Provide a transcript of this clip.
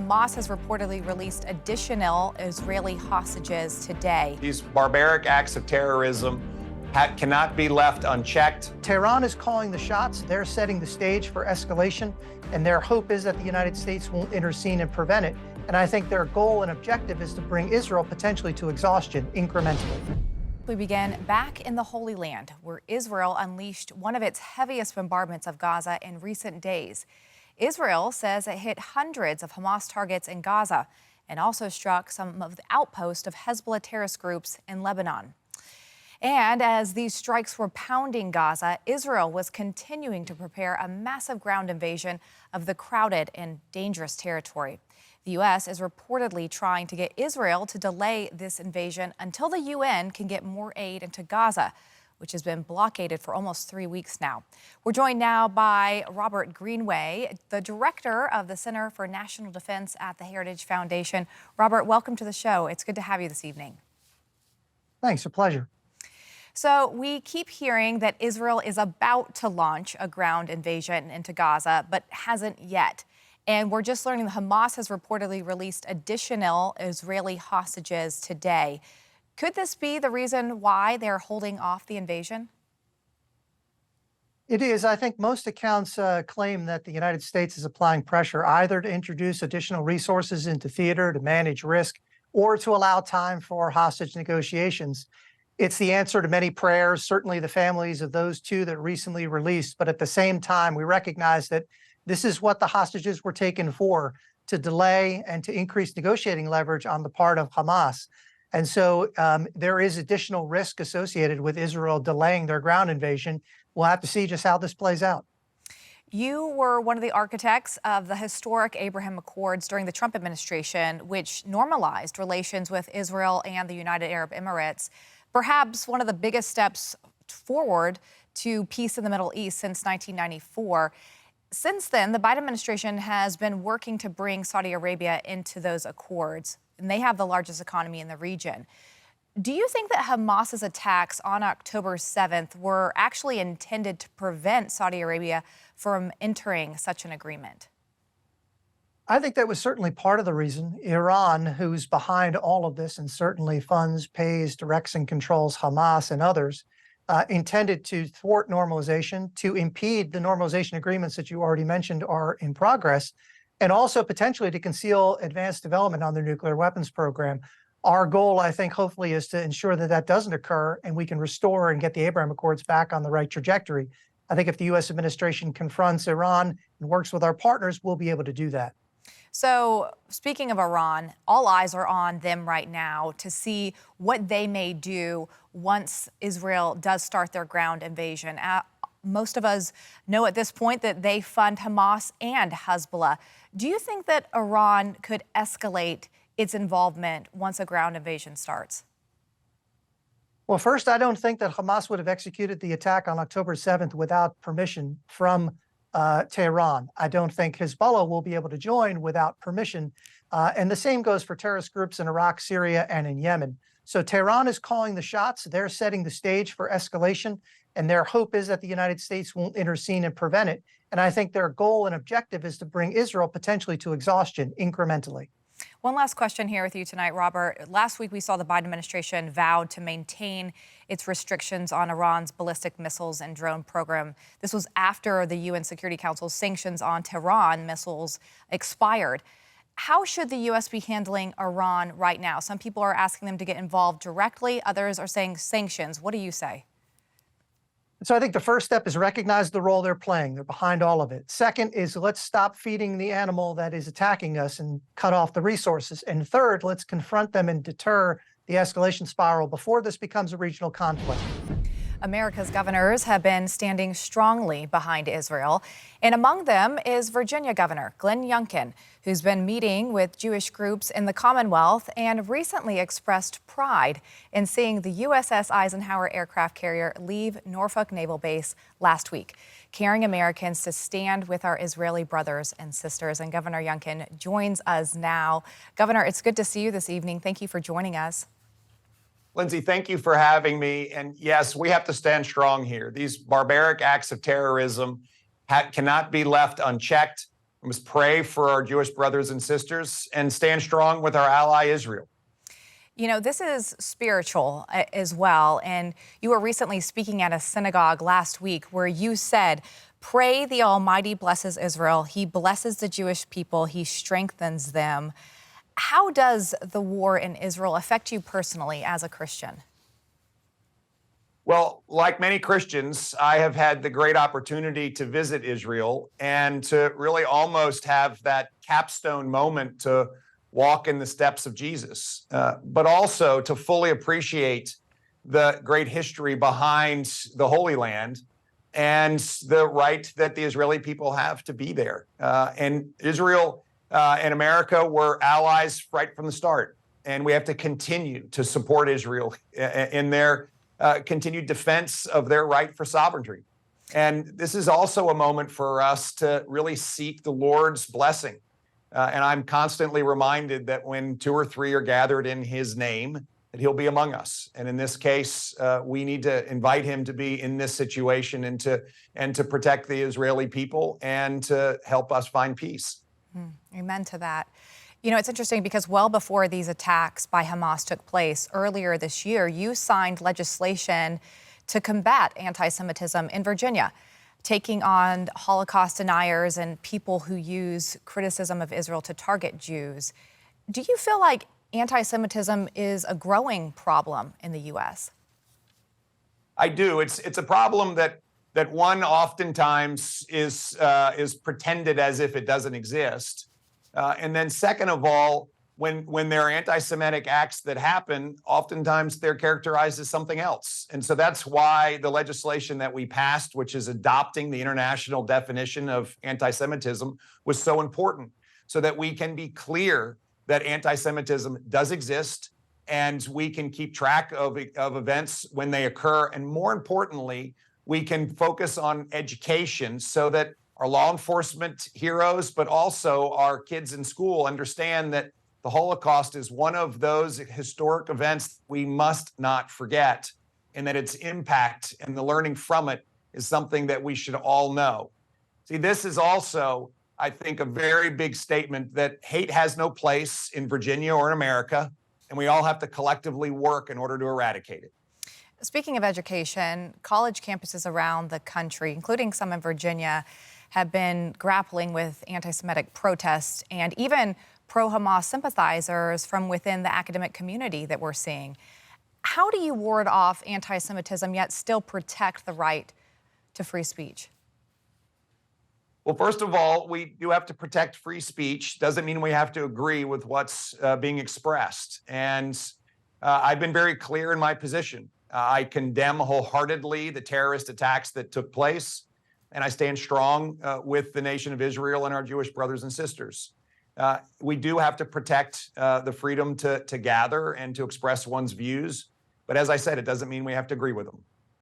Hamas has reportedly released additional Israeli hostages today. These barbaric acts of terrorism cannot be left unchecked. Tehran is calling the shots. They're setting the stage for escalation, and their hope is that the United States will intercede and prevent it. And I think their goal and objective is to bring Israel potentially to exhaustion incrementally. We begin back in the Holy Land, where Israel unleashed one of its heaviest bombardments of Gaza in recent days. Israel says it hit hundreds of Hamas targets in Gaza and also struck some of the outposts of Hezbollah terrorist groups in Lebanon. And as these strikes were pounding Gaza, Israel was continuing to prepare a massive ground invasion of the crowded and dangerous territory. The U.S. is reportedly trying to get Israel to delay this invasion until the UN can get more aid into Gaza, which has been blockaded for almost 3 weeks now. We're joined now by Robert Greenway, the director of the Center for National Defense at the Heritage Foundation. Robert, welcome to the show. It's good to have you this evening. Thanks, a pleasure. So we keep hearing that Israel is about to launch a ground invasion into Gaza, but hasn't yet. And we're just learning that Hamas has reportedly released additional Israeli hostages today. Could this be the reason why they're holding off the invasion? It is. I think most accounts claim that the United States is applying pressure either to introduce additional resources into theater to manage risk or to allow time for hostage negotiations. It's the answer to many prayers, certainly the families of those two that recently released. But at the same time, we recognize that this is what the hostages were taken for, to delay and to increase negotiating leverage on the part of Hamas. And so there is additional risk associated with Israel delaying their ground invasion. We'll have to see just how this plays out. You were one of the architects of the historic Abraham Accords during the Trump administration, which normalized relations with Israel and the United Arab Emirates. Perhaps one of the biggest steps forward to peace in the Middle East since 1994. Since then, the Biden administration has been working to bring Saudi Arabia into those accords, and they have the largest economy in the region. Do you think that Hamas's attacks on October 7th were actually intended to prevent Saudi Arabia from entering such an agreement? I think that was certainly part of the reason. Iran, who's behind all of this and certainly funds, pays, directs, and controls Hamas and others, intended to thwart normalization, to impede the normalization agreements that you already mentioned are in progress, and also potentially to conceal advanced development on their nuclear weapons program. Our goal, I think, hopefully, is to ensure that that doesn't occur and we can restore and get the Abraham Accords back on the right trajectory. I think if the U.S. administration confronts Iran and works with our partners, we'll be able to do that. So speaking of Iran, all eyes are on them right now to see what they may do once Israel does start their ground invasion. Most of us know at this point that they fund Hamas and Hezbollah. Do you think that Iran could escalate its involvement once a ground invasion starts? Well, first, I don't think that Hamas would have executed the attack on October 7th without permission from Tehran. I don't think Hezbollah will be able to join without permission. And the same goes for terrorist groups in Iraq, Syria, and in Yemen. So Tehran is calling the shots. They're setting the stage for escalation. And their hope is that the United States won't intercede and prevent it. And I think their goal and objective is to bring Israel potentially to exhaustion incrementally. One last question here with you tonight, Robert. Last week, we saw the Biden administration vowed to maintain its restrictions on Iran's ballistic missiles and drone program. This was after the UN Security Council's sanctions on Tehran missiles expired. How should the U.S. be handling Iran right now? Some people are asking them to get involved directly. Others are saying sanctions. What do you say? So I think the first step is recognize the role they're playing. They're behind all of it. Second is let's stop feeding the animal that is attacking us and cut off the resources. And third, let's confront them and deter the escalation spiral before this becomes a regional conflict. America's governors have been standing strongly behind Israel, and among them is Virginia Governor Glenn Youngkin, who's been meeting with Jewish groups in the Commonwealth and recently expressed pride in seeing the USS Eisenhower aircraft carrier leave Norfolk Naval Base last week, carrying Americans to stand with our Israeli brothers and sisters. And Governor Youngkin joins us now. Governor, it's good to see you this evening. Thank you for joining us. Lindsay, thank you for having me. And yes, we have to stand strong here. These barbaric acts of terrorism cannot be left unchecked. We must pray for our Jewish brothers and sisters and stand strong with our ally Israel. You know, this is spiritual as well. And you were recently speaking at a synagogue last week where you said, pray the Almighty blesses Israel. He blesses the Jewish people. He strengthens them. How does the war in Israel affect you personally as a Christian? Well, like many Christians, I have had the great opportunity to visit Israel and to really almost have that capstone moment to walk in the steps of Jesus, but also to fully appreciate the great history behind the Holy Land and the right that the Israeli people have to be there. And Israel and America were allies right from the start, and we have to continue to support Israel in their continued defense of their right for sovereignty. And this is also a moment for us to really seek the Lord's blessing. And I'm constantly reminded that when 2 or 3 are gathered in his name, that he'll be among us. And in this case, we need to invite him to be in this situation and to protect the Israeli people and to help us find peace. Amen to that. You know, it's interesting because well before these attacks by Hamas took place earlier this year, you signed legislation to combat anti-Semitism in Virginia, taking on Holocaust deniers and people who use criticism of Israel to target Jews. Do you feel like anti-Semitism is a growing problem in the U.S.? I do. It's a problem that one oftentimes is pretended as if it doesn't exist. And then second of all, when there are anti-Semitic acts that happen, oftentimes they're characterized as something else. And so that's why the legislation that we passed, which is adopting the international definition of anti-Semitism, was so important, so that we can be clear that anti-Semitism does exist and we can keep track of events when they occur. And more importantly, we can focus on education so that our law enforcement heroes, but also our kids in school, understand that the Holocaust is one of those historic events we must not forget, and that its impact and the learning from it is something that we should all know. See, this is also, I think, a very big statement that hate has no place in Virginia or in America, and we all have to collectively work in order to eradicate it. Speaking of education, college campuses around the country, including some in Virginia, have been grappling with anti-Semitic protests and even pro-Hamas sympathizers from within the academic community that we're seeing. How do you ward off anti-Semitism yet still protect the right to free speech? Well, first of all, we do have to protect free speech. Doesn't mean we have to agree with what's being expressed. And I've been very clear in my position. I condemn wholeheartedly the terrorist attacks that took place, and I stand strong with the nation of Israel and our Jewish brothers and sisters. We do have to protect the freedom to gather and to express one's views. But as I said, it doesn't mean we have to agree with them.